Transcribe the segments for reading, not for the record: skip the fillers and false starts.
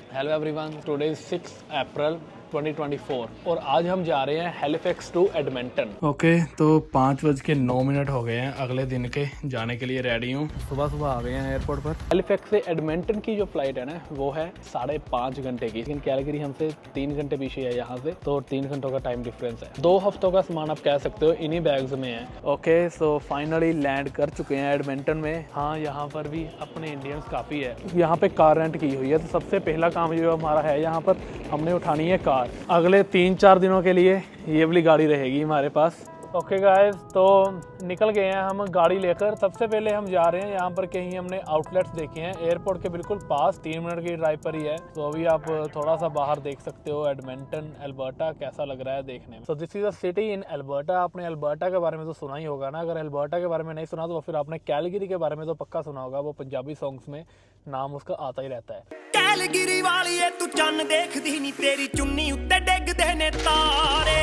Hello everyone, today is 6 अप्रैल 2024 और आज हम जा रहे हैं हैलिफैक्स टू एडमिंटन। ओके, तो 5:09 हो गए हैं। अगले दिन के जाने के लिए रेडी हूँ। सुबह सुबह आ गए हैं एयरपोर्ट पर। हैलिफैक्स से एडमिंटन की जो फ्लाइट है ना, वो है 5.5 घंटे की, लेकिन कैलगरी हमसे 3 घंटे पीछे है यहाँ से, तो 3 घंटों का टाइम डिफरेंस है। 2 हफ्तों का सामान आप कह सकते हो इन्हीं बैग्स में है। ओके, सो फाइनली लैंड कर चुके हैं एडमिंटन में। हाँ, यहाँ पर भी अपने इंडियंस काफ़ी है। यहाँ पे कार रेंट की हुई है, तो सबसे पहला काम जो हमारा है यहाँ पर, हमने उठानी है कार। अगले 3-4 दिनों के लिए ये वाली गाड़ी रहेगी हमारे पास। ओके गाइस, तो निकल गए हैं हम गाड़ी लेकर। सबसे पहले हम जा रहे हैं यहाँ पर कहीं हमने आउटलेट्स देखे हैं एयरपोर्ट के बिल्कुल पास, 3 मिनट की ड्राइव पर ही है। तो अभी आप थोड़ा सा बाहर देख सकते हो एडमिंटन अल्बर्टा कैसा लग रहा है देखने में। So this is a city in Alberta. आपने अल्बर्टा के बारे में तो सुना ही होगा ना। अगर अल्बर्टा के बारे में नहीं सुना तो फिर आपने कैलगरी के बारे में तो पक्का सुना होगा। वो पंजाबी सॉन्ग्स में नाम उसका आता ही रहता है। कैलगरी वाली तू चन्न देखदी नी, तेरी चुन्नी उत्ते डिगदे ने तारे।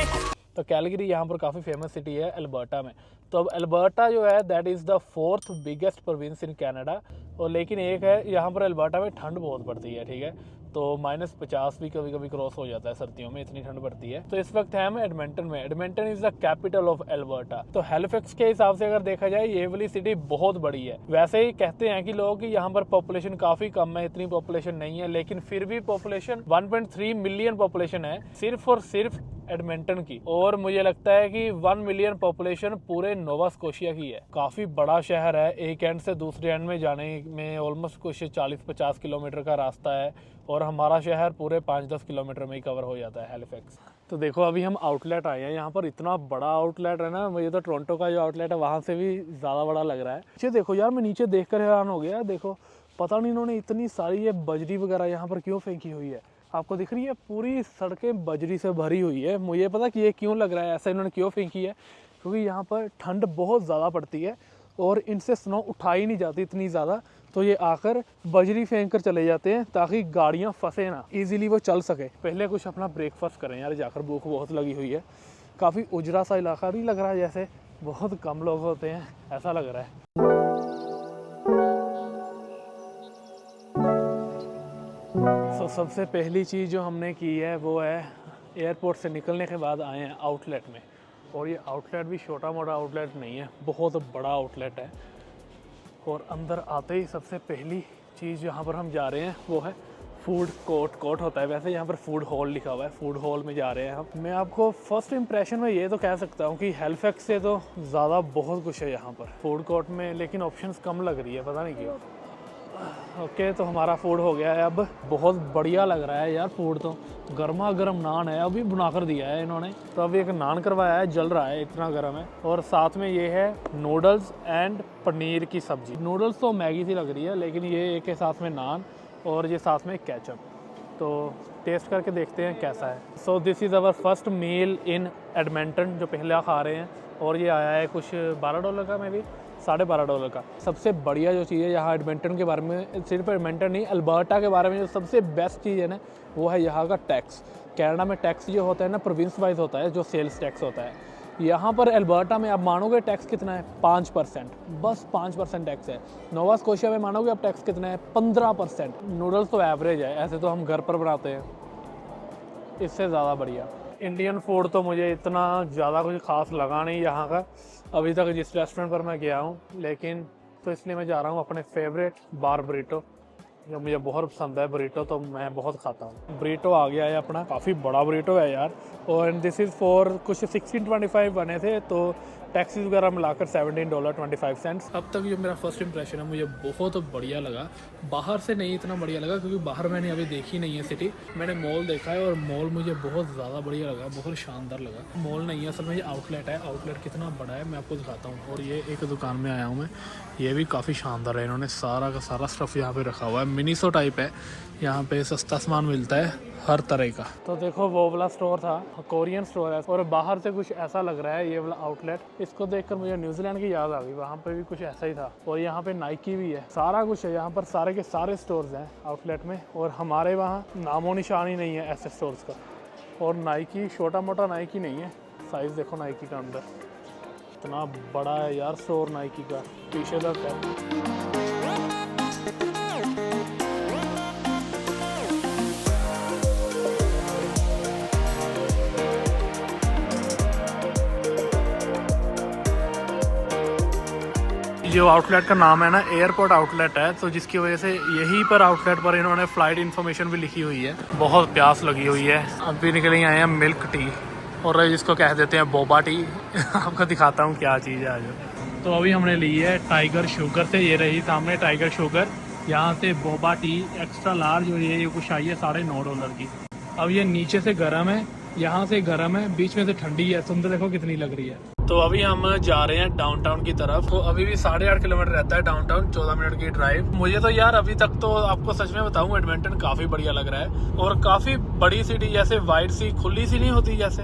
तो कैलगरी यहाँ पर काफ़ी फेमस सिटी है अल्बर्टा में। तो अब अल्बर्टा जो है that is the 4th biggest province in Canada. और लेकिन एक है, यहाँ पर अल्बर्टा में ठंड बहुत पड़ती है, ठीक है। तो -50 भी कभी कभी क्रॉस हो जाता है सर्दियों में, इतनी ठंड पड़ती है। तो इस वक्त है हम एडमिंटन में। Edmonton is the capital of Alberta. तो हैलिफैक्स के हिसाब से अगर देखा जाए, ये वाली सिटी बहुत बड़ी है। वैसे ही कहते हैं कि लोग कि यहाँ पर पॉपुलेशन काफ़ी कम है, इतनी पॉपुलेशन नहीं है, लेकिन फिर भी पॉपुलेशन 1.3 मिलियन पॉपुलेशन है सिर्फ और सिर्फ एडमिंटन की। और मुझे लगता है कि 1 मिलियन पॉपुलेशन पूरे नोवा स्कोशिया की है। काफ़ी बड़ा शहर है। एक एंड से दूसरे एंड में जाने में ऑलमोस्ट कुछ 40-50 किलोमीटर का रास्ता है, और हमारा शहर पूरे 5-10 किलोमीटर में ही कवर हो जाता है हैलिफैक्स। तो देखो, अभी हम आउटलेट आए हैं यहाँ पर। इतना बड़ा आउटलेट है ना, मुझे तो टोरंटो का जो आउटलेट है वहाँ से भी ज़्यादा बड़ा लग रहा है। नीचे देखो यार, मैं नीचे देख कर हैरान हो गया। देखो, पता नहीं इन्होंने इतनी सारी ये बजरी वगैरह यहाँ पर क्यों फेंकी हुई है। आपको दिख रही है, पूरी सड़कें बजरी से भरी हुई है। मुझे पता कि ये क्यों लग रहा है, ऐसा इन्होंने क्यों फेंकी है, क्योंकि यहाँ पर ठंड बहुत ज़्यादा पड़ती है और इनसे स्नो उठाई नहीं जाती इतनी ज़्यादा। तो ये आकर बजरी फेंक कर चले जाते हैं ताकि गाड़ियाँ फंसे ना, इजीली वो चल सके। पहले कुछ अपना ब्रेकफास्ट करें यार, जाकर भूख बहुत लगी हुई है। काफ़ी उजरा सा इलाका नहीं लग रहा है, जैसे बहुत कम लोग होते हैं ऐसा लग रहा है। तो सबसे पहली चीज़ जो हमने की है वो है, एयरपोर्ट से निकलने के बाद आए हैं आउटलेट में। और ये आउटलेट भी छोटा मोटा आउटलेट नहीं है, बहुत बड़ा आउटलेट है। और अंदर आते ही सबसे पहली चीज़ यहाँ पर हम जा रहे हैं वो है फूड कोर्ट होता है, वैसे यहाँ पर फूड हॉल लिखा हुआ है। फूड हॉल में जा रहे हैं हम। मैं आपको फर्स्ट इंप्रेशन में ये तो कह सकता हूँ कि हैलिफैक्स से तो ज़्यादा बहुत कुछ है यहाँ पर फूड कोर्ट में, लेकिन ऑप्शंस कम लग रही है, पता नहीं क्यों। ओके, तो हमारा फूड हो गया है अब। बहुत बढ़िया लग रहा है यार फूड तो। गर्मा गर्म नान है, अभी बना कर दिया है इन्होंने। तो अभी एक नान करवाया है, जल रहा है, इतना गर्म है। और साथ में ये है नूडल्स एंड पनीर की सब्जी। नूडल्स तो मैगी सी लग रही है, लेकिन ये एक के साथ में नान और ये साथ में केचप। तो टेस्ट करके देखते हैं कैसा है। So this is our first meal in Edmonton, जो पहले खा रहे हैं। और ये आया है कुछ $12 का, मैं भी $12.5 का। सबसे बढ़िया जो चीज़ है यहाँ एडमिंटन के बारे में, सिर्फ एडमिंटन नहीं, अल्बर्टा के बारे में जो सबसे बेस्ट चीज़ है ना, वो है यहाँ का टैक्स। कनाडा में टैक्स जो होता है ना, प्रोविंस वाइज होता है, जो सेल्स टैक्स होता है। यहाँ पर अल्बर्टा में आप मानोगे टैक्स कितना है? 5%, बस 5% टैक्स है। नोवा स्कोशिया में मानोगे आप टैक्स कितना है? 15%। नूडल्स तो एवरेज है, ऐसे तो हम घर पर बनाते हैं, इससे ज़्यादा बढ़िया। इंडियन फूड तो मुझे इतना ज़्यादा कुछ खास लगा नहीं यहाँ का अभी तक जिस रेस्टोरेंट पर मैं गया हूँ, लेकिन तो इसलिए मैं जा रहा हूँ अपने फेवरेट बार बरीटो, जो मुझे बहुत पसंद है। बरीटो तो मैं बहुत खाता हूँ। बरीटो आ गया है अपना, काफ़ी बड़ा बरीटो है यार। और दिस इज़ फॉर कुछ 16.25 बने थे, तो टैक्सीज वगैरह मिलाकर $17.25। अब तक जो मेरा फर्स्ट इंप्रेशन है, मुझे बहुत बढ़िया लगा। बाहर से नहीं इतना बढ़िया लगा, क्योंकि बाहर मैंने अभी देखी नहीं है सिटी। मैंने मॉल देखा है और मॉल मुझे बहुत ज़्यादा बढ़िया लगा, बहुत शानदार लगा। मॉल नहीं है असल में, ये आउटलेट है। आउटलेट कितना बड़ा है मैं आपको दिखाता हूँ। और ये एक दुकान में आया हूँ मैं, ये भी काफ़ी शानदार है। इन्होंने सारा का सारा स्टफ़ यहाँ पे रखा हुआ है। मिनीसो टाइप है, यहाँ पे सस्ता सामान मिलता है हर तरह का। तो देखो, वो वाला स्टोर था, कोरियन स्टोर है, और बाहर से कुछ ऐसा लग रहा है ये वाला आउटलेट। इसको देखकर मुझे न्यूजीलैंड की याद आ गई, वहाँ पे भी कुछ ऐसा ही था। और यहाँ पे नाइकी भी है, सारा कुछ है यहाँ पर, सारे के सारे स्टोर्स हैं आउटलेट में। और हमारे वहाँ नामो निशान ही नहीं है ऐसे स्टोर्स का। और नाइकी, छोटा मोटा नाइकी नहीं है, साइज़ देखो नाइकी का अंदर इतना बड़ा है यार स्टोर नाइकी का। पीछे तक है। जो आउटलेट का नाम है ना एयरपोर्ट आउटलेट है, तो जिसकी वजह से यहीं पर आउटलेट पर इन्होंने फ़्लाइट इन्फॉर्मेशन भी लिखी हुई है। बहुत प्यास लगी हुई है। अभी निकले आए हैं मिल्क टी, और जिसको कह देते हैं बोबा टी। आपको दिखाता हूँ क्या चीज़ है आज। तो अभी हमने ली है टाइगर शुगर से, ये रही सामने टाइगर शुगर, यहाँ से बोबा टी एक्स्ट्रा लार्ज, और ये कुछ आई है $9.5 की। अब ये नीचे से गर्म है, यहाँ से गर्म है, बीच में से ठंडी है। सुंदर देखो कितनी लग रही है। तो अभी हम जा रहे हैं डाउनटाउन की तरफ। तो अभी भी 8.5 किलोमीटर रहता है डाउनटाउन, 14 मिनट की ड्राइव। मुझे तो यार अभी तक तो आपको सच में बताऊं, एडमंटन काफ़ी बढ़िया लग रहा है, और काफ़ी बड़ी सिटी, जैसे वाइड सी खुली सी नहीं होती जैसे,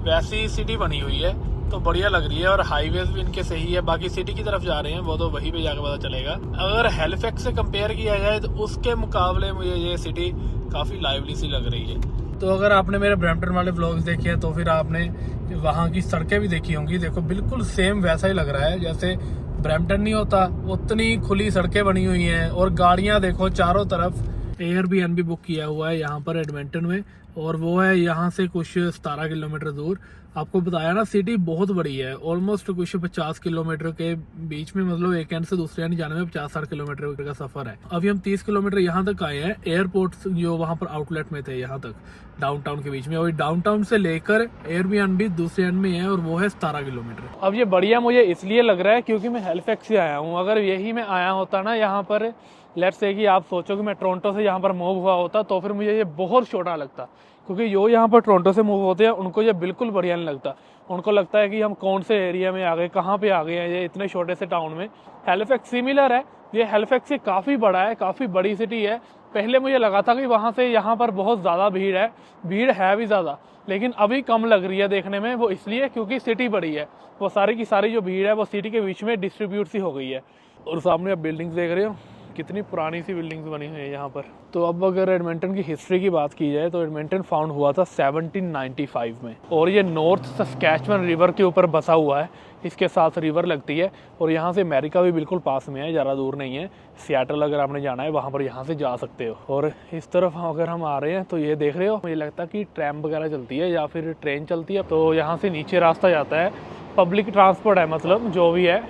वैसी सिटी बनी हुई है, तो बढ़िया लग रही है। और हाईवेज भी इनके सही है। बाकी सिटी की तरफ जा रहे हैं वो तो वहीं पे जाकर पता चलेगा। अगर हैलिफैक्स से कंपेयर किया जाए तो उसके मुकाबले मुझे ये सिटी काफ़ी लाइवली सी लग रही है। तो अगर आपने मेरे ब्रैम्पटन वाले व्लॉग्स देखे हैं तो फिर आपने वहाँ की सड़कें भी देखी होंगी। देखो बिल्कुल सेम वैसा ही लग रहा है जैसे ब्रैम्पटन नहीं होता, उतनी खुली सड़कें बनी हुई हैं, और गाड़ियाँ देखो चारों तरफ। एयरबीएनबी बुक किया हुआ है यहाँ पर एडमंटन में, और वो है यहाँ से कुछ 17 किलोमीटर दूर। आपको बताया ना सिटी बहुत बड़ी है, ऑलमोस्ट कुछ 50 किलोमीटर के बीच में, मतलब एक एंड से दूसरे एंड जाने में 50-60 किलोमीटर का सफर है। अभी हम 30 किलोमीटर यहाँ तक आए हैं, एयरपोर्ट जो वहाँ पर आउटलेट में थे यहाँ तक डाउनटाउन के बीच में। और डाउनटाउन से लेकर एयरबीएनबी दूसरे एंड में है, और वो है 17 किलोमीटर। अब ये बढ़िया मुझे इसलिए लग रहा है क्योंकि मैं हैलिफैक्स से आया हूँ। अगर यही मैं आया होता ना यहाँ पर, लेट्स से कि आप सोचो कि मैं टोरंटो से यहाँ पर मूव हुआ होता, तो फिर मुझे ये बहुत छोटा लगता, क्योंकि जो यहाँ पर टोरंटो से मूव होते हैं उनको ये बिल्कुल बढ़िया नहीं लगता। उनको लगता है कि हम कौन से एरिया में आ गए, कहाँ पे आ गए हैं ये इतने छोटे से टाउन में। हैलिफैक्स सिमिलर है, ये हैलिफैक्स से काफ़ी बड़ा है, काफ़ी बड़ी सिटी है। पहले मुझे लगा था कि वहाँ से यहाँ पर बहुत ज़्यादा भीड़ है भी ज़्यादा, लेकिन अभी कम लग रही है देखने में। वो इसलिए क्योंकि सिटी बड़ी है, वो सारी की सारी जो भीड़ है वो सिटी के बीच में डिस्ट्रीब्यूट सी हो गई है। और सामने आप बिल्डिंग्स देख रहे हो, कितनी पुरानी सी बिल्डिंग्स बनी हुई है यहाँ पर। तो अब अगर एडमंटन की हिस्ट्री की बात की जाए तो एडमंटन फाउंड हुआ था 1795 में, और ये नॉर्थ सस्कैचुअन रिवर के ऊपर बसा हुआ है। इसके साथ रिवर लगती है, और यहाँ से अमेरिका भी बिल्कुल पास में है, ज़्यादा दूर नहीं है। सियाटल अगर आपने जाना है वहाँ पर यहाँ से जा सकते हो। और इस तरफ अगर हम आ रहे हैं तो ये देख रहे हो, मुझे लगता है कि ट्रैम वगैरह चलती है या फिर ट्रेन चलती है। तो यहाँ से नीचे रास्ता जाता है, पब्लिक ट्रांसपोर्ट है मतलब जो भी है,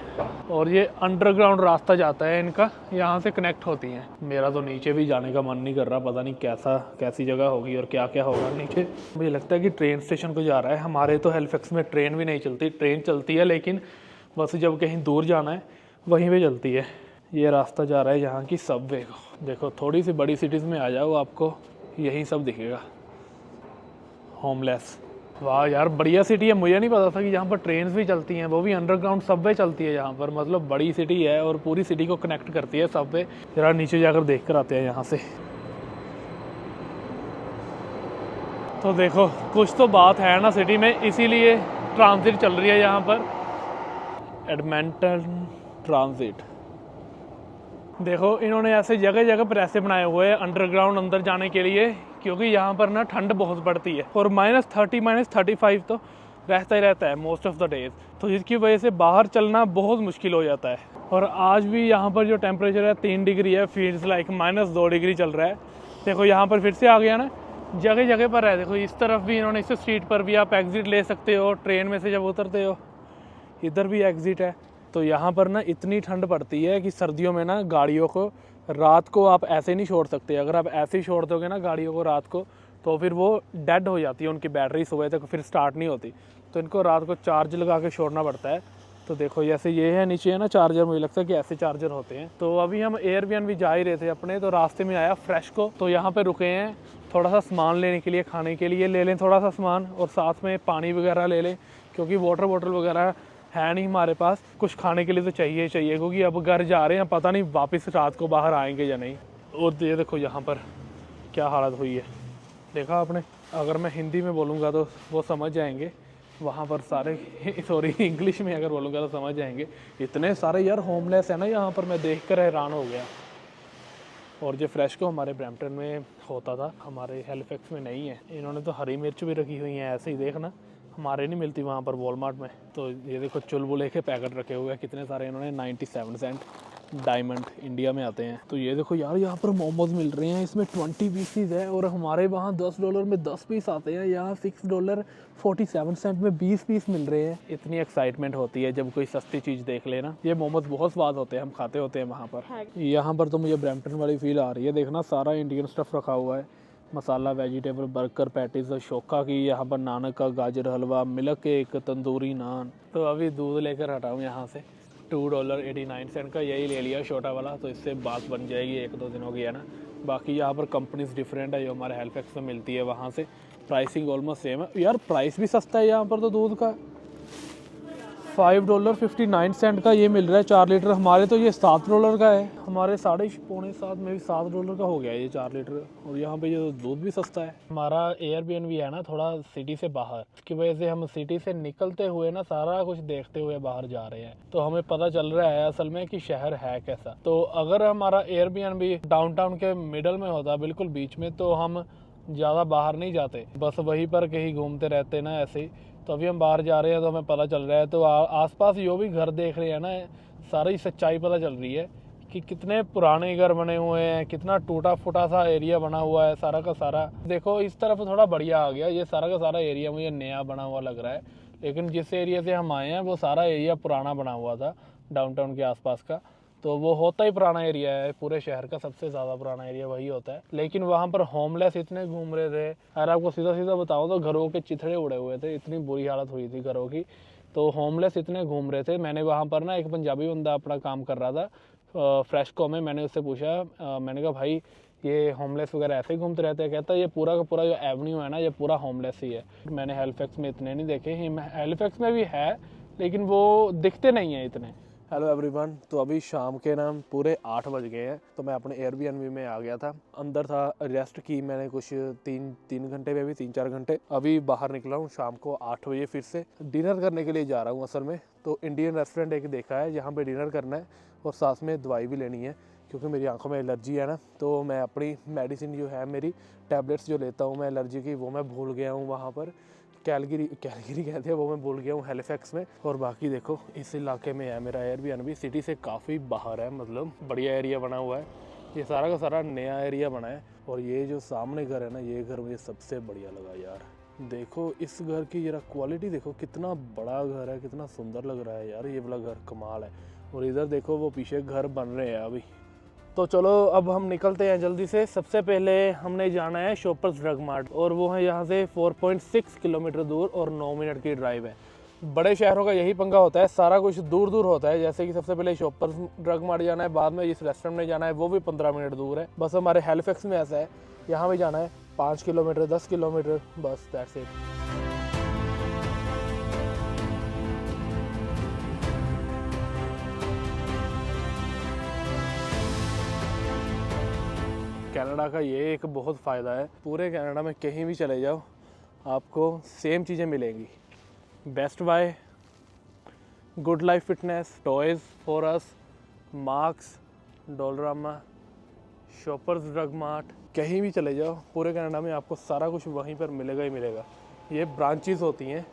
और ये अंडरग्राउंड रास्ता जाता है इनका, यहाँ से कनेक्ट होती हैं। मेरा तो नीचे भी जाने का मन नहीं कर रहा, पता नहीं कैसी जगह होगी और क्या क्या होगा नीचे। मुझे लगता है कि ट्रेन स्टेशन को जा रहा है। हमारे तो हैलिफैक्स में ट्रेन भी नहीं चलती, ट्रेन चलती है लेकिन बस जब कहीं दूर जाना है वहीं पे चलती है। ये रास्ता जा रहा है यहाँ की सबवे को। देखो थोड़ी सी बड़ी सिटीज़ में आ जाओ, आपको यही सब दिखेगा। होमलेस, वाह यार बढ़िया सिटी है। मुझे नहीं पता था कि यहाँ पर ट्रेन्स भी चलती हैं, वो भी अंडरग्राउंड सबवे चलती है यहाँ पर। मतलब बड़ी सिटी है और पूरी सिटी को कनेक्ट करती है सबवे। जरा नीचे जाकर देख कर आते हैं यहाँ से। तो देखो कुछ तो बात है ना सिटी में, इसीलिए ट्रांजिट चल रही है यहाँ पर, एडमंटन ट्रांजिट। देखो इन्होंने ऐसे जगह जगह पर ऐसे बनाए हुए हैं अंडरग्राउंड अंदर जाने के लिए, क्योंकि यहाँ पर ना ठंड बहुत पड़ती है, और -30 -35 तो रहता ही रहता है मोस्ट ऑफ द डेज। तो जिसकी वजह से बाहर चलना बहुत मुश्किल हो जाता है। और आज भी यहाँ पर जो टेम्परेचर है 3 डिग्री है, फील्स लाइक -2 डिग्री चल रहा है। देखो यहाँ पर फिर से आ गया ना, जगह जगह पर है। देखो इस तरफ भी इन्होंने, इस स्ट्रीट पर भी आप एग्जिट ले सकते हो ट्रेन में से जब उतरते हो, इधर भी एग्जिट है। तो यहाँ पर ना इतनी ठंड पड़ती है कि सर्दियों में ना गाड़ियों को रात को आप ऐसे नहीं छोड़ सकते। अगर आप ऐसे ही छोड़ दोगे ना गाड़ियों को रात को, तो फिर वो डेड हो जाती है, उनकी बैटरी सुबह तक फिर स्टार्ट नहीं होती। तो इनको रात को चार्ज लगा के छोड़ना पड़ता है। तो देखो जैसे ये है नीचे है ना चार्जर, मुझे लगता है कि ऐसे चार्जर होते हैं। तो अभी हम एयरबीएनबी जा ही रहे थे अपने, तो रास्ते में आया फ्रेशको। तो यहाँ पे रुके हैं थोड़ा सा सामान लेने के लिए, खाने के लिए ले लें थोड़ा सा सामान, और साथ में पानी वगैरह ले लें, क्योंकि वाटर बॉटल वगैरह है नहीं हमारे पास। कुछ खाने के लिए तो चाहिए, क्योंकि अब घर जा रहे हैं, पता नहीं वापस रात को बाहर आएंगे या नहीं। और ये देखो यहाँ पर क्या हालत हुई है, देखा आपने। अगर मैं हिंदी में बोलूँगा तो वो समझ जाएंगे, वहाँ पर सारे सॉरी इंग्लिश में अगर बोलूँगा तो समझ जाएंगे। इतने सारे यार होमलेस है ना यहाँ पर, मैं देख कर हैरान हो गया। और जो फ्रेशको हमारे ब्रैम्पटन में होता था, हमारे हैलिफैक्स में नहीं है। इन्होंने तो हरी मिर्च भी रखी हुई हैं ऐसे ही, देखना हमारे नहीं मिलती वहाँ पर वॉलमार्ट में। तो ये देखो चुलबुले के पैकेट रखे हुए हैं कितने सारे, इन्होंने 97 सेंट। डायमंड इंडिया में आते हैं। तो ये देखो यार, यहाँ पर मोमोज मिल रहे हैं, इसमें 20 पीसीज है और हमारे वहाँ $10 में 10 पीस आते हैं, यहाँ $6.47 में 20 पीस मिल रहे हैं। इतनी एक्साइटमेंट होती है जब कोई सस्ती चीज़ देख लेना। ये मोमोज बहुत स्वाद होते हैं, हम खाते होते हैं वहाँ पर। यहाँ पर तो मुझे ब्रैम्पटन वाली फील आ रही है, देखना सारा इंडियन स्टफ़ रखा हुआ है, मसाला, वेजिटेबल, बर्गर, पैटीज, शोका की, यहाँ पर नानक का गाजर हलवा, मिल्क केक, तंदूरी नान। तो अभी दूध लेकर हटाऊँ यहाँ से, $2.89 का यही ले लिया छोटा वाला, तो इससे बात बन जाएगी, 1-2 दिनों की है ना। बाकी यहाँ पर कंपनीज डिफरेंट है, जो हमारे हेल्फएक्स में मिलती है वहाँ से प्राइसिंग ऑलमोस्ट सेम है। यार प्राइस भी सस्ता है यहाँ पर तो दूध का, $5.59 का ये मिल रहा है 4 लीटर। हमारे तो ये $7 का है, हमारे 6.75 में भी $7 का हो गया ये 4 लीटर। और यहाँ पे ये दूध भी सस्ता है। हमारा एयरबीएनबी है ना थोड़ा सिटी से बाहर, इसकी वजह से हम सिटी से निकलते हुए ना सारा कुछ देखते हुए बाहर जा रहे हैं, तो हमें पता चल रहा है असल में कि शहर है कैसा। तो अगर हमारा एयरबीएनबी डाउनटाउन के मिडल में होता, बिल्कुल बीच में, तो हम ज़्यादा बाहर नहीं जाते, बस वहीं पर कहीं घूमते रहते ना ऐसे ही। तो अभी हम बाहर जा रहे हैं तो हमें पता चल रहा है, तो आसपास जो भी घर देख रहे हैं ना, सारी सच्चाई पता चल रही है कि कितने पुराने घर बने हुए हैं, कितना टूटा फूटा सा एरिया बना हुआ है सारा का सारा। देखो इस तरफ थोड़ा बढ़िया आ गया, ये सारा का सारा एरिया मुझे नया बना हुआ लग रहा है, लेकिन जिस एरिया से हम आए हैं वो सारा एरिया पुराना बना हुआ था डाउनटाउन के आसपास का। तो वो होता ही पुराना एरिया है, पूरे शहर का सबसे ज़्यादा पुराना एरिया वही होता है। लेकिन वहाँ पर होमलेस इतने घूम रहे थे, अगर आपको सीधा सीधा बताओ तो घरों के चिथड़े उड़े हुए थे, इतनी बुरी हालत हुई थी घरों की। तो होमलेस इतने घूम रहे थे। मैंने वहाँ पर ना एक पंजाबी बंदा अपना काम कर रहा था फ्रेशको में, मैंने उससे पूछा, मैंने कहा भाई ये होमलेस वगैरह ऐसे ही घूमते रहते हैं? कहता है ये पूरा का पूरा जो एवेन्यू है ना, ये पूरा होमलेस ही है। मैंने हेलिफैक्स में इतने नहीं देखे, हेलिफैक्स में भी है लेकिन वो दिखते नहीं हैं इतने। हेलो एवरीवन, तो अभी शाम के ना पूरे 8 बज गए हैं, तो मैं अपने एयरबीएनबी में आ गया था। अंदर था, रेस्ट की मैंने कुछ 3 घंटे में भी 3-4 घंटे। अभी बाहर निकला हूँ शाम को 8 बजे, फिर से डिनर करने के लिए जा रहा हूँ असल में। तो इंडियन रेस्टोरेंट एक देखा है जहाँ पे डिनर करना है और साथ में दवाई भी लेनी है, क्योंकि मेरी आंखों में एलर्जी है ना। तो मैं अपनी मेडिसिन जो है, मेरी टैबलेट्स जो लेता हूँ मैं एलर्जी की, वो मैं भूल गया हूँ वहाँ पर। कैलगरी कहते हैं, वो मैं भूल गया हूँ हेलिफैक्स में। और बाकी देखो इस इलाके में है मेरा एयरबीएनबी, सिटी से काफ़ी बाहर है, मतलब बढ़िया एरिया बना हुआ है। ये सारा का सारा नया एरिया बना है। और ये जो सामने घर है ना, ये घर मुझे सबसे बढ़िया लगा यार। देखो इस घर की जरा क्वालिटी देखो, कितना बड़ा घर है, कितना सुंदर लग रहा है यार, ये वाला घर कमाल है। और इधर देखो वो पीछे घर बन रहे हैं अभी। तो चलो अब हम निकलते हैं जल्दी से। सबसे पहले हमने जाना है शॉपर्स ड्रग मार्ट, और वो है यहाँ से 4.6 किलोमीटर दूर और 9 मिनट की ड्राइव है। बड़े शहरों का यही पंगा होता है, सारा कुछ दूर दूर होता है। जैसे कि सबसे पहले शॉपर्स ड्रग मार्ट जाना है, बाद में इस रेस्टोरेंट में जाना है, वो भी 15 मिनट दूर है। बस हमारे हेलिफैक्स में ऐसा है, यहाँ भी जाना है 5 किलोमीटर 10 किलोमीटर, बस दैट्स इट। कनाडा का ये एक बहुत फ़ायदा है, पूरे कनाडा में कहीं भी चले जाओ आपको सेम चीज़ें मिलेंगी। Best Buy, Good Life Fitness, Toys for Us, Marks, Dollarama, Shoppers Drug Mart, कहीं भी चले जाओ पूरे कनाडा में आपको सारा कुछ वहीं पर मिलेगा ही मिलेगा। ये ब्रांचेस होती हैं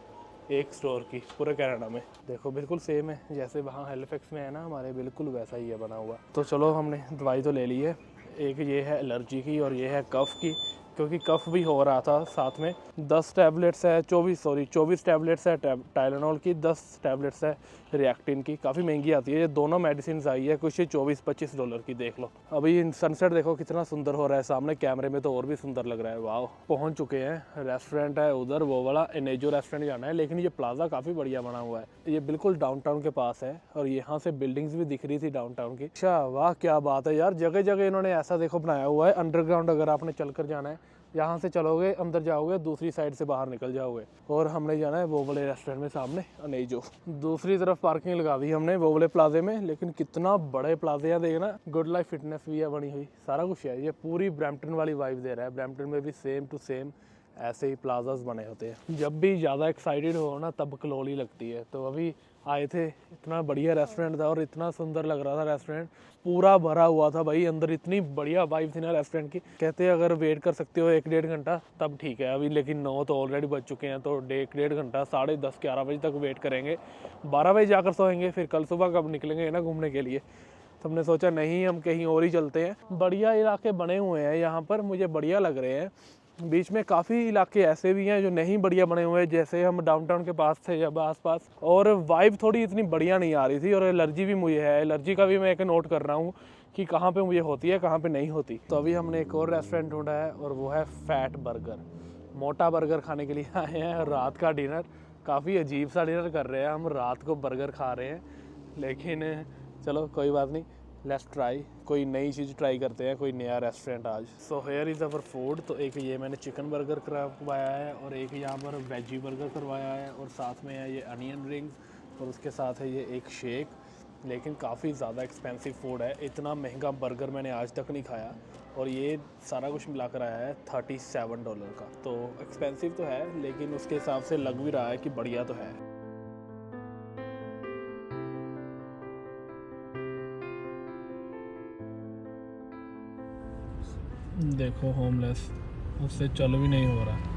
एक स्टोर की पूरे कनाडा में। देखो बिल्कुल सेम है जैसे वहाँ हेलिफैक्स में है ना हमारे, बिल्कुल वैसा ही है बना हुआ। तो चलो हमने दवाई तो ले ली है, एक ये है एलर्जी की और ये है कफ़ की, क्योंकि कफ़ भी हो रहा था साथ में। 10 टैबलेट्स है, 24 टैबलेट्स है टाइलेनॉल की, 10 टैबलेट्स है रिएक्टिन की। काफ़ी महंगी आती है, ये दोनों मेडिसिन आई है कुछ $24-25 की। देख लो अभी सनसेट देखो कितना सुंदर हो रहा है सामने, कैमरे में तो और भी सुंदर लग रहा है। वाह, पहुंच चुके हैं। रेस्टोरेंट है उधर वो वाला, एनेजो रेस्टोरेंट जाना है, लेकिन ये प्लाजा काफ़ी बढ़िया बना हुआ है, ये बिल्कुल डाउनटाउन के पास है और यहाँ से बिल्डिंग्स भी दिख रही थी डाउनटाउन की। अच्छा वाह क्या बात है यार, जगह जगह इन्होंने ऐसा देखो बनाया हुआ है अंडरग्राउंड। अगर आपने चल कर जाना है, यहाँ से चलोगे अंदर जाओगे, दूसरी साइड से बाहर निकल जाओगे। और हमने जाना है वो वाले रेस्टोरेंट में सामने, अनेजो। दूसरी तरफ पार्किंग लगा दी हमने वो वाले प्लाजे में, लेकिन कितना बड़े प्लाजे हैं देखना। गुड लाइफ फिटनेस भी है बनी हुई, सारा कुछ है। ये पूरी ब्रैम्पटन वाली वाइब दे रहा है। ब्रैम्पटन में भी सेम टू सेम ऐसे ही प्लाजाज बने होते हैं। जब भी ज़्यादा एक्साइटेड हो ना तब क्लोली लगती है। तो अभी आए थे, इतना बढ़िया रेस्टोरेंट था और इतना सुंदर लग रहा था रेस्टोरेंट, पूरा भरा हुआ था भाई अंदर। इतनी बढ़िया वाइब थी ना रेस्टोरेंट की। कहते हैं अगर वेट कर सकते हो 1-1.5 घंटा तब ठीक है अभी, लेकिन 9 तो ऑलरेडी बज चुके हैं, तो 1-1.5 घंटा 10:30-11 बजे तक वेट करेंगे। 12 बजे जाकर सोएंगे, फिर कल सुबह कब निकलेंगे ना घूमने के लिए। तो हमने सोचा नहीं, हम कहीं और ही चलते हैं। बढ़िया इलाके बने हुए हैं यहाँ पर, मुझे बढ़िया लग रहे हैं। बीच में काफ़ी इलाके ऐसे भी हैं जो नहीं बढ़िया बने हुए हैं, जैसे हम डाउनटाउन के पास थे जब आसपास, और वाइब थोड़ी इतनी बढ़िया नहीं आ रही थी। और एलर्जी भी मुझे है, एलर्जी का भी मैं एक नोट कर रहा हूँ कि कहाँ पे मुझे होती है, कहाँ पे नहीं होती। तो अभी हमने एक और रेस्टोरेंट ढूंढा है और वो है फैट बर्गर। मोटा बर्गर खाने के लिए आए हैं। रात का डिनर, काफ़ी अजीब सा डिनर कर रहे हैं हम, रात को बर्गर खा रहे हैं। लेकिन चलो कोई बात नहीं, लेट्स ट्राई, कोई नई चीज़ ट्राई करते हैं, कोई नया रेस्टोरेंट आज। So here is our food. तो एक ये मैंने चिकन बर्गर करवाया है और एक यहाँ पर वेजी बर्गर करवाया है, और साथ में है ये अनियन रिंग्स, और उसके साथ है ये एक शेक। लेकिन काफ़ी ज़्यादा एक्सपेंसिव फूड है, इतना महंगा बर्गर मैंने आज तक नहीं खाया। और ये सारा कुछ मिलाकर आया है $37 का। तो एक्सपेंसिव तो है, लेकिन उसके हिसाब से लग भी रहा है कि बढ़िया तो है। देखो होमलेस, उससे चल भी नहीं हो रहा।